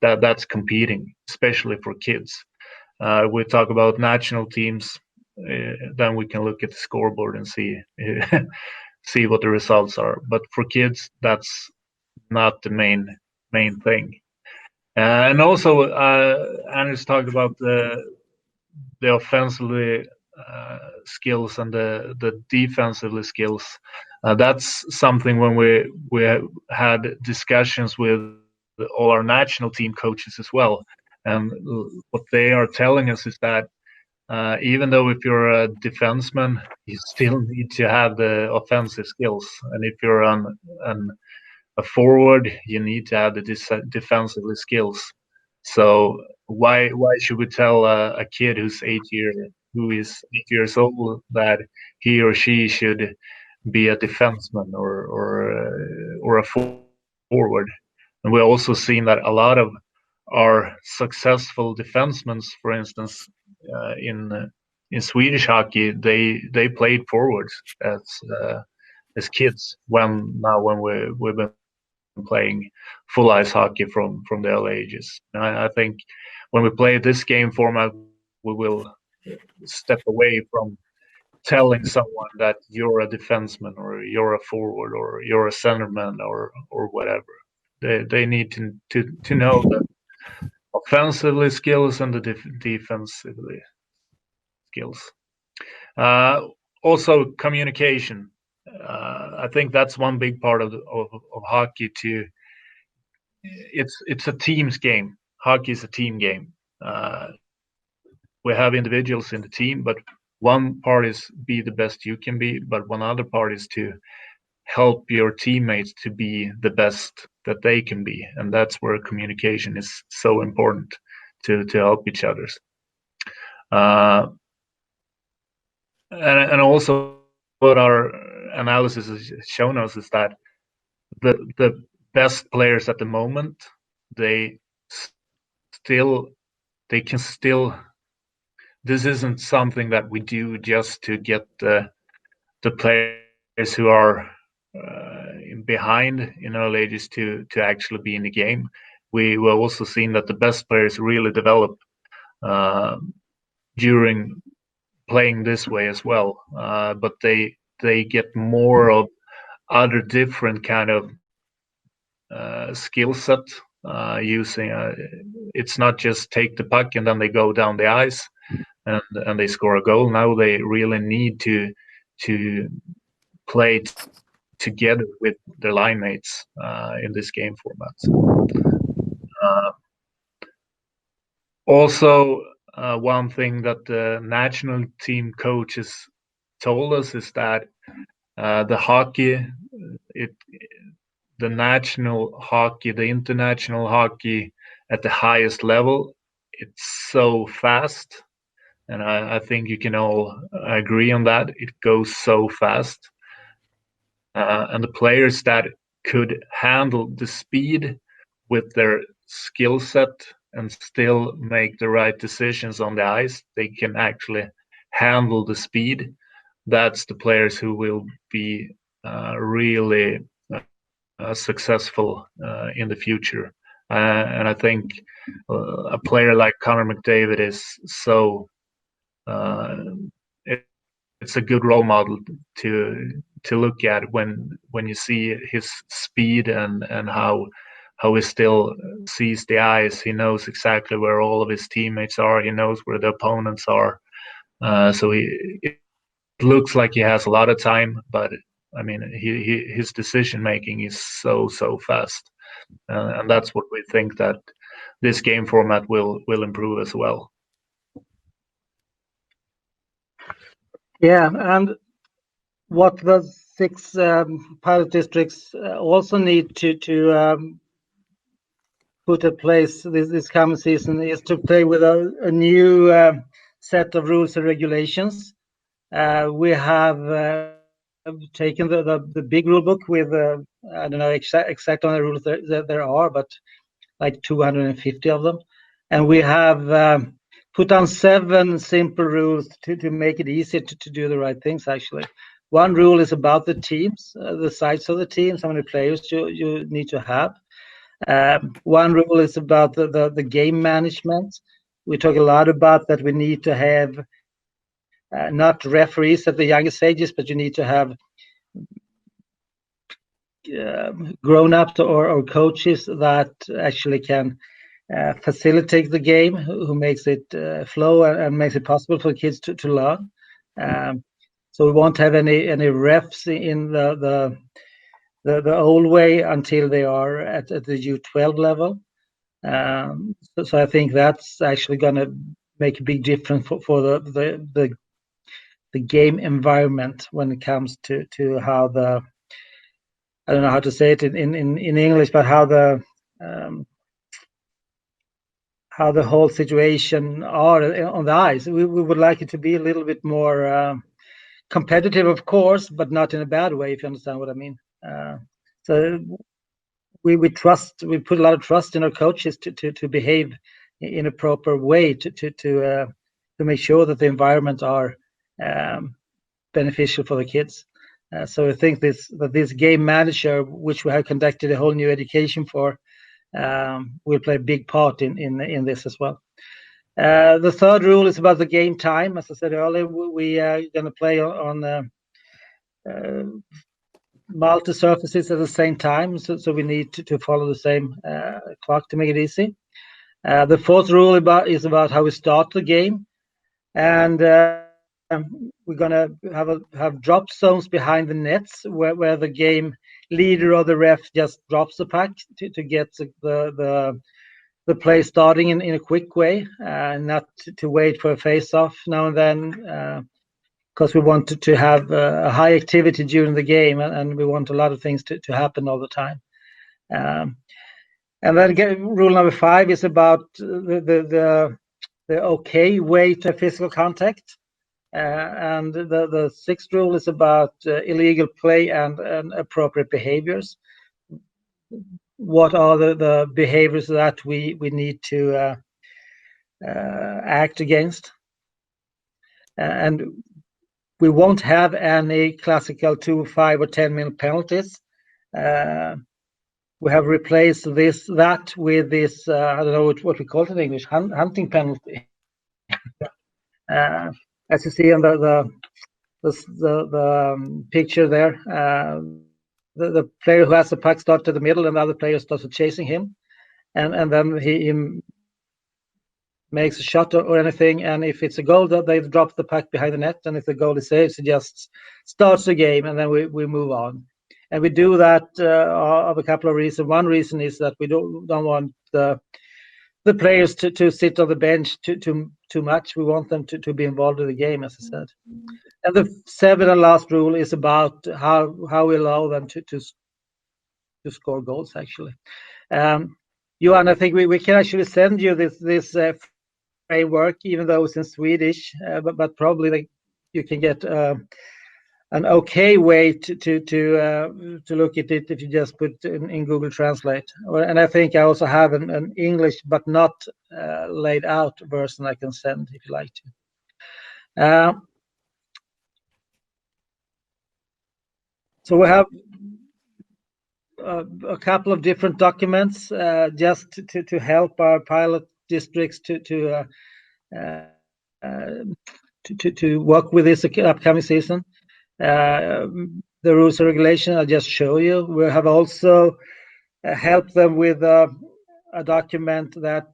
That's competing, especially for kids. We talk about national teams, then we can look at the scoreboard and see see what the results are. But for kids, that's not the main thing. And also, Anders talked about the offensively skills and the defensively skills. That's something when we had discussions with all our national team coaches as well. And what they are telling us is that even though if you're a defenseman, you still need to have the offensive skills. And if you're a forward, you need to have the defensively skills. So why should we tell a kid who's 8 years who is 8 years old that he or she should be a defenseman or a forward. And we're also seeing that a lot of our successful defensemen, for instance, in Swedish hockey, they played forwards as kids. When we've been playing full ice hockey from the early ages. And I think when we play this game format, we will step away from telling someone that you're a defenseman or you're a forward or you're a centerman or whatever. They need to know that offensively skills and the defensively skills. Also communication. I think that's one big part of hockey too. It's a team's game. Hockey is a team game. We have individuals in the team, but one part is be the best you can be, but one other part is to help your teammates to be the best that they can be, and that's where communication is so important to help each others. And also what our analysis has shown us is that the best players at the moment, they can still, this isn't something that we do just to get the players who are behind in early ages to actually be in the game. We were also seeing that the best players really develop during playing this way as well, but they get more of other different kind of skill set using it's not just take the puck and then they go down the ice and they score a goal. Now they really need to play together with their line mates in this game format. Also, one thing that the national team coaches told us is that the hockey, the national hockey, the international hockey at the highest level, it's so fast. And I think you can all agree on that. It goes so fast. And the players that could handle the speed with their skill set and still make the right decisions on the ice, they can actually handle the speed. That's the players who will be really successful in the future. And I think a player like Connor McDavid is so it's a good role model to look at when you see his speed and how he still sees the ice. He knows exactly where all of his teammates are. He knows where the opponents are. So it looks like he has a lot of time, but I mean, his decision making is so fast, and that's what we think that this game format will improve as well. Yeah, and what the 6 pilot districts also need to put in place this coming season is to play with a new set of rules and regulations. We have taken the big rule book with I don't know exact on the rules that there are, but like 250 of them, and we have put down 7 simple rules to make it easier to do the right things. Actually, one rule is about the teams, the size of the teams, how many players you need to have. One rule is about the game management. We talk a lot about that we need to have not referees at the youngest ages, but you need to have grown-ups or coaches that actually can facilitate the game, who makes it flow and makes it possible for kids to learn. So we won't have any refs in the old way until they are at the U12 level. So I think that's actually going to make a big difference for the game environment when it comes to how the, I don't know how to say it in English, but how the the whole situation are on the ice. We would like it to be a little bit more competitive, of course, but not in a bad way, if you understand what I mean. So we put a lot of trust in our coaches to behave in a proper way to make sure that the environment are beneficial for the kids. So I think this game manager, which we have conducted a whole new education for, will play a big part in this as well. The third rule is about the game time. As I said earlier, we are going to play on multi surfaces at the same time, so we need to follow the same clock to make it easy. The fourth rule is about how we start the game, and we're going to have drop zones behind the nets where the game leader or the ref just drops the puck to get the play starting in a quick way, not to wait for a face-off now and then, because we want to have a high activity during the game, and we want a lot of things to happen all the time. And then rule number 5 is about the okay way to physical contact. And the 6th rule is about illegal play and appropriate behaviors. What are the behaviors that we need to act against? And we won't have any classical 2, 5, or 10-minute penalties. We have replaced that with this, I don't know what we call it in English, hunting penalty. As you see on the picture there, the player who has the puck starts to the middle, and the other player starts chasing him, and then he makes a shot or anything, and if it's a goal, they drop the puck behind the net, and if the goal is saved, it just starts the game, and then we move on. And we do that of a couple of reasons. One reason is that we don't want the players to sit on the bench too much. We want them to be involved in the game, as I said. And the 7th and last rule is about how we allow them to score goals, actually. Johan, I think we can actually send you this framework, even though it's in Swedish, but probably you can get an okay way to look at it if you just put in Google Translate. And I think I also have an English but not laid out version I can send if you like to. So we have a couple of different documents just to help our pilot districts to work with this upcoming season. The rules and regulation I'll just show you. We have also helped them with a document that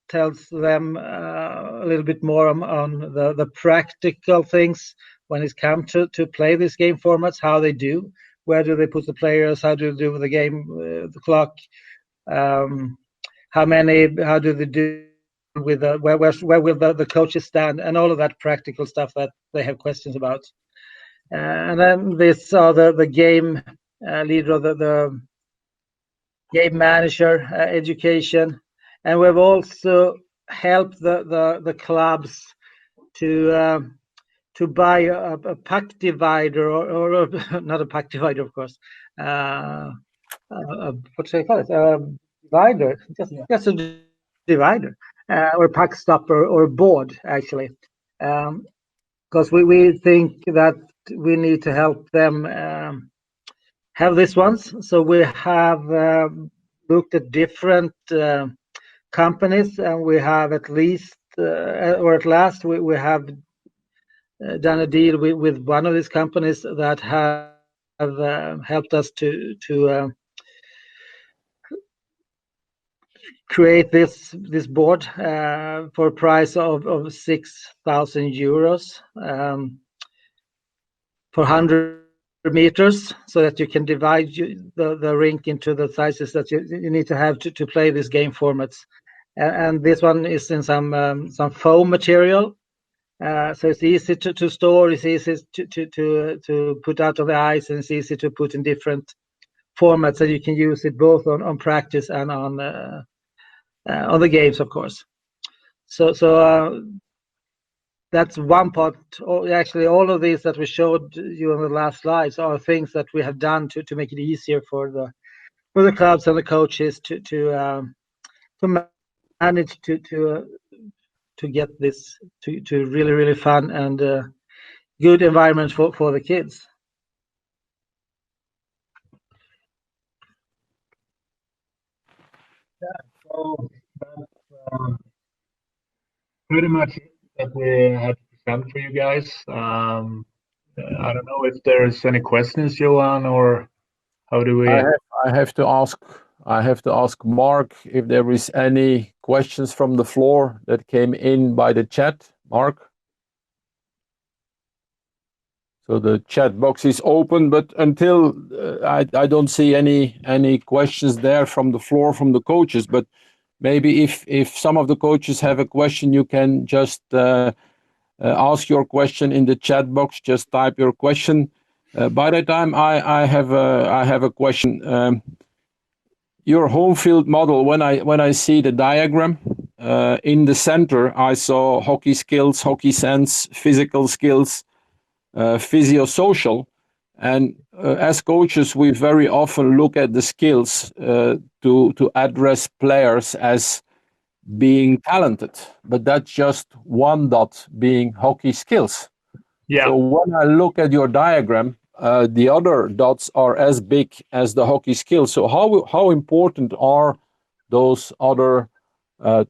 tells them a little bit more on the practical things when it comes to play this game formats, how they do, where do they put the players, how do they do with the game, the clock, how do they do with where will the coaches stand, and all of that practical stuff that they have questions about. And then these are the game leader, the game manager education, and we've also helped the clubs to buy a puck divider or not a puck divider, of course. What should I call it? Divider, just a divider, or a puck stopper or a board, actually, because we think that we need to help them have these ones. So we have looked at different companies, and we have at last we have done a deal with one of these companies that have helped us to create this board for a price of 6,000 euros for 100 meters, so that you can divide the rink into the sizes that you need to have to play these game formats. And this one is in some foam material, so it's easy to store, it's easy to put out on the ice, and it's easy to put in different formats, so you can use it both on practice and on the games, of course. So that's one part. Actually, all of these that we showed you in the last slides are things that we have done to make it easier for the clubs and the coaches to manage to get this to really fun and good environment for the kids. So that's pretty much it that we had to present for you guys. I don't know if there's any questions, Johan, or how do we? I have to ask Mark if there is any questions from the floor that came in by the chat. Mark? So the chat box is open, but until I don't see any questions there from the floor from the coaches. But maybe if some of the coaches have a question, you can just ask your question in the chat box. Just type your question. By the time I have a question. Your home field model. When I see the diagram in the center, I saw hockey skills, hockey sense, physical skills, physio-social, and as coaches, we very often look at the skills to address players as being talented, but that's just one dot being hockey skills. Yeah. So when I look at your diagram, the other dots are as big as the hockey skills. So how important are those other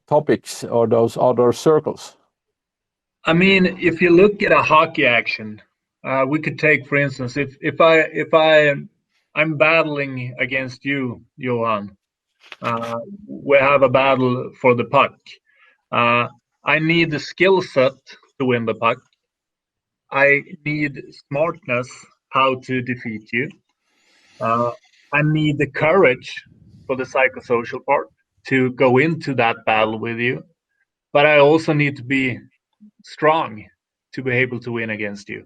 topics or those other circles? I mean, if you look at a hockey action, we could take, for instance, if I'm battling against you, Johan, we have a battle for the puck. I need the skill set to win the puck. I need smartness how to defeat you. I need the courage for the psychosocial part to go into that battle with you. But I also need to be strong to be able to win against you.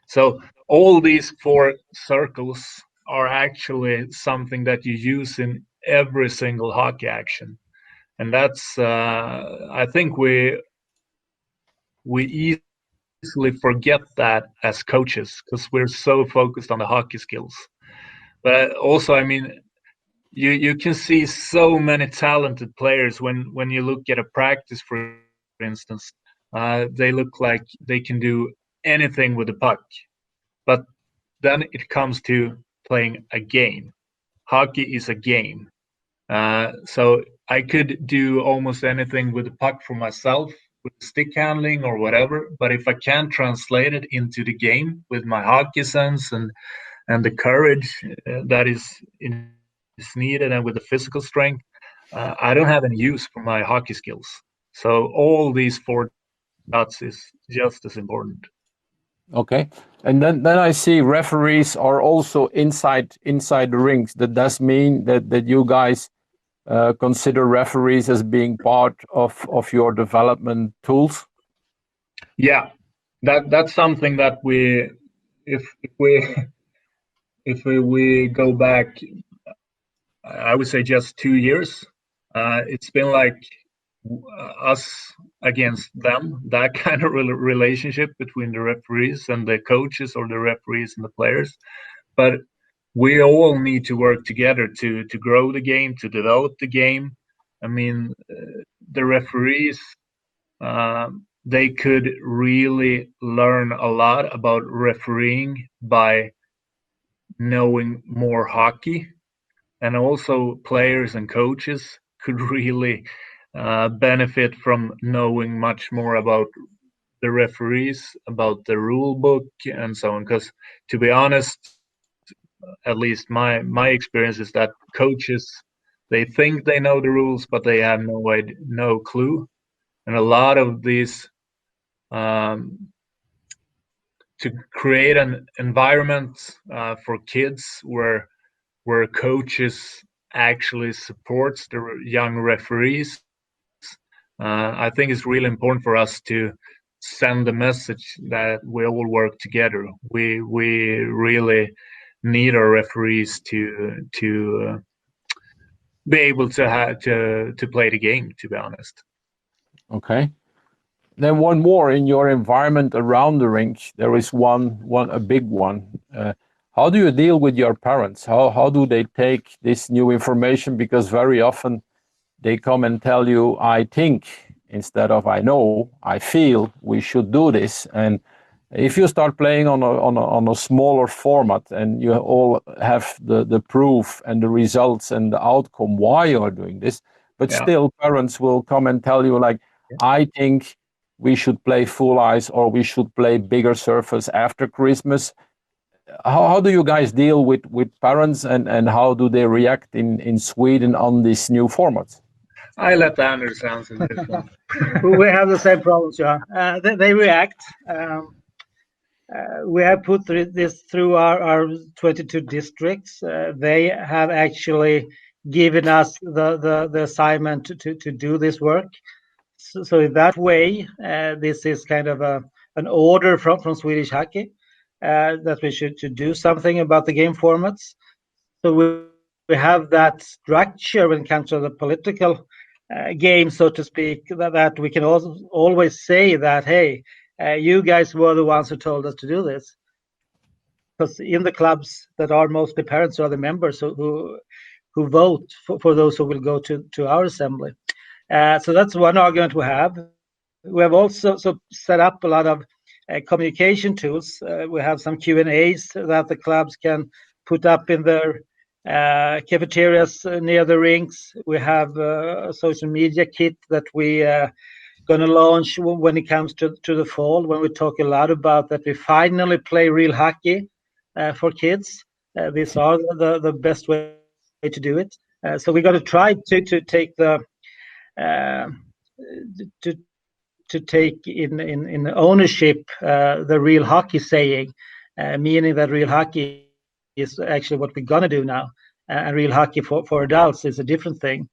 So all these four circles are actually something that you use in every single hockey action. And that's, I think we easily forget that as coaches because we're so focused on the hockey skills. But also, I mean, you can see so many talented players when you look at a practice, for instance. They look like they can do anything with the puck. But then it comes to playing a game. Hockey is a game. So I could do almost anything with the puck for myself, with stick handling or whatever. But if I can't translate it into the game with my hockey sense and the courage that is needed and with the physical strength, I don't have any use for my hockey skills. So all these four dots is just as important. Okay, and then I see referees are also inside the rings. That does mean that you guys consider referees as being part of your development tools. Yeah, that's something that if we go back, I would say just 2 years. It's been like us against them, that kind of relationship between the referees and the coaches or the referees and the players. But we all need to work together to grow the game, to develop the game. I mean, the referees, they could really learn a lot about refereeing by knowing more hockey. And also players and coaches could really benefit from knowing much more about the referees, about the rule book and so on. Because to be honest, at least my experience is that coaches, they think they know the rules, but they have no clue. And a lot of these, to create an environment for kids where coaches actually supports the young referees. I think it's really important for us to send the message that we all work together. We really need our referees to be able to play the game. To be honest. Okay. Then one more in your environment around the rink. There is a big one. How do you deal with your parents? How do they take this new information? Because very often they come and tell you, I think, instead of I know, I feel we should do this. And if you start playing on a smaller format and you all have the proof and the results and the outcome why you are doing this, but still parents will come and tell you like, I think we should play full ice or we should play bigger surface after Christmas. How do you guys deal with parents and how do they react in Sweden on this new format? I let Anders answer this one. We have the same problems, they react. We have put this through our 22 districts. They have actually given us the assignment to do this work. So in that way, this is kind of an order from Swedish hockey that we should do something about the game formats. So we have that structure when it comes to the political game, so to speak, that we can also always say that, hey, you guys were the ones who told us to do this. Because in the clubs that are mostly parents or the members who vote for those who will go to our assembly. So that's one argument we have. We have also set up a lot of communication tools. We have some Q&As that the clubs can put up in their cafeterias near the rinks. We have a social media kit that we going to launch when it comes to the fall, when we talk a lot about that we finally play real hockey for kids. These are the best way to do it. So we're going to try to take the to take in ownership the real hockey saying, meaning that real hockey is actually what we're going to do now, and real hockey for adults is a different thing.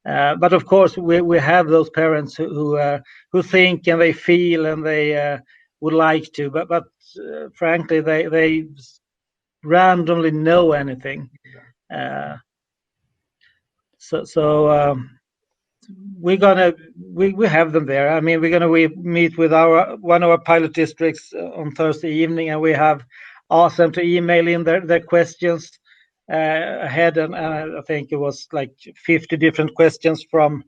But of course, we have those parents who think and they feel and they would like to, but frankly, they randomly know anything. So we have them there. I mean, we're gonna meet with one of our pilot districts on Thursday evening, and we have asked them to email in their questions ahead, and I think it was like 50 different questions from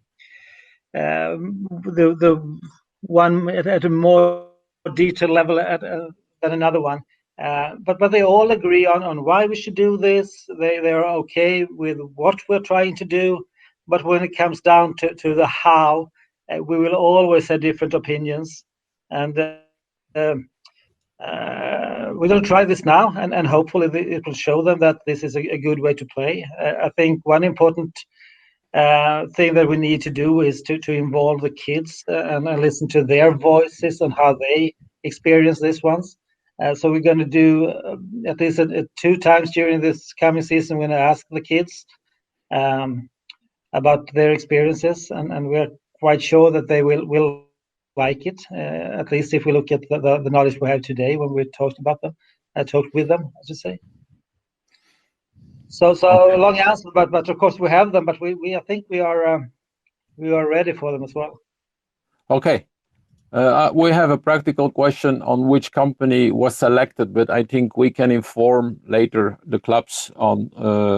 the one at a more detailed level than another one. But they all agree on why we should do this. They're okay with what we're trying to do. But when it comes down to the how, we will always have different opinions. And we're going to try this now, and hopefully it will show them that this is a good way to play. I think one important thing that we need to do is to involve the kids and listen to their voices and how they experience this ones. So we're going to do at least 2 times during this coming season. We're going to ask the kids about their experiences, and we're quite sure that they will like it. At least if we look at the knowledge we have today when we talked about them, talked with them, I should say. So okay. Long answer, but of course we have them, but I think we are ready for them as well. Okay. We have a practical question on which company was selected, but I think we can inform later the clubs on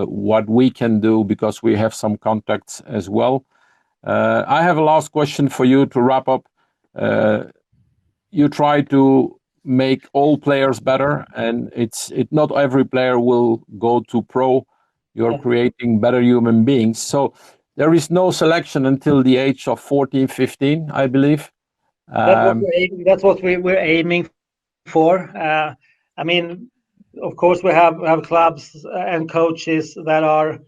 what we can do because we have some contacts as well. I have a last question for you to wrap up. You try to make all players better, and it's not every player will go to pro. You're creating better human beings. So there is no selection until the age of 14, 15, I believe. That's what we're aiming for. I mean, of course, we have clubs and coaches that are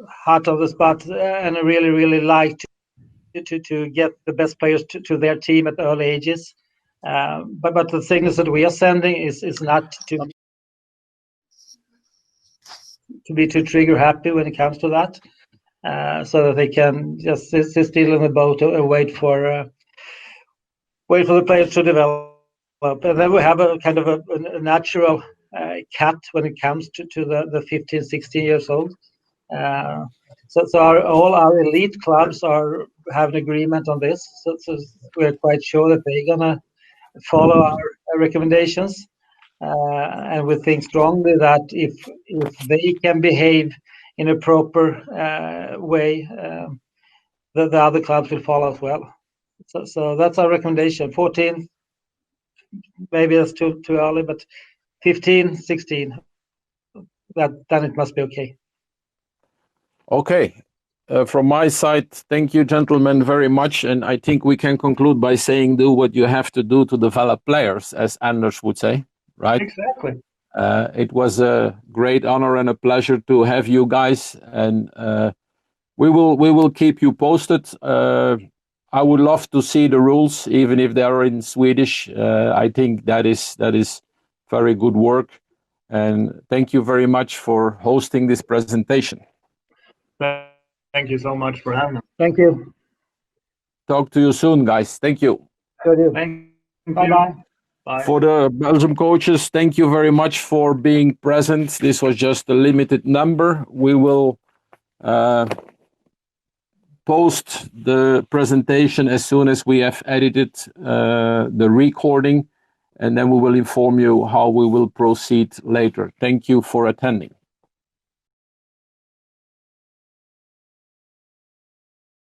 hot on the spot and really, really like to get the best players to their team at early ages. But the signals that we are sending is not to be too trigger happy when it comes to that. So that they can just sit still in the boat and wait for the players to develop. And then we have a kind of a natural cut when it comes to the 15, 16 years old. So all our elite clubs are have an agreement on this. So we're quite sure that they're gonna follow our recommendations. And we think strongly that if they can behave in a proper way, the other clubs will follow as well. So that's our recommendation. 14, maybe that's too early, but 15, 16, then it must be okay. Okay. From my side, thank you, gentlemen, very much. And I think we can conclude by saying, do what you have to do to develop players, as Anders would say, right? Exactly. It was a great honor and a pleasure to have you guys, and we will keep you posted. I would love to see the rules, even if they are in Swedish. I think that is very good work, and thank you very much for hosting this presentation. Thank you so much for having us. Thank you. Talk to you soon, guys. Thank you. Thank you. Bye-bye. Bye. For the Belgium coaches, thank you very much for being present. This was just a limited number. We will post the presentation as soon as we have edited the recording, and then we will inform you how we will proceed later. Thank you for attending.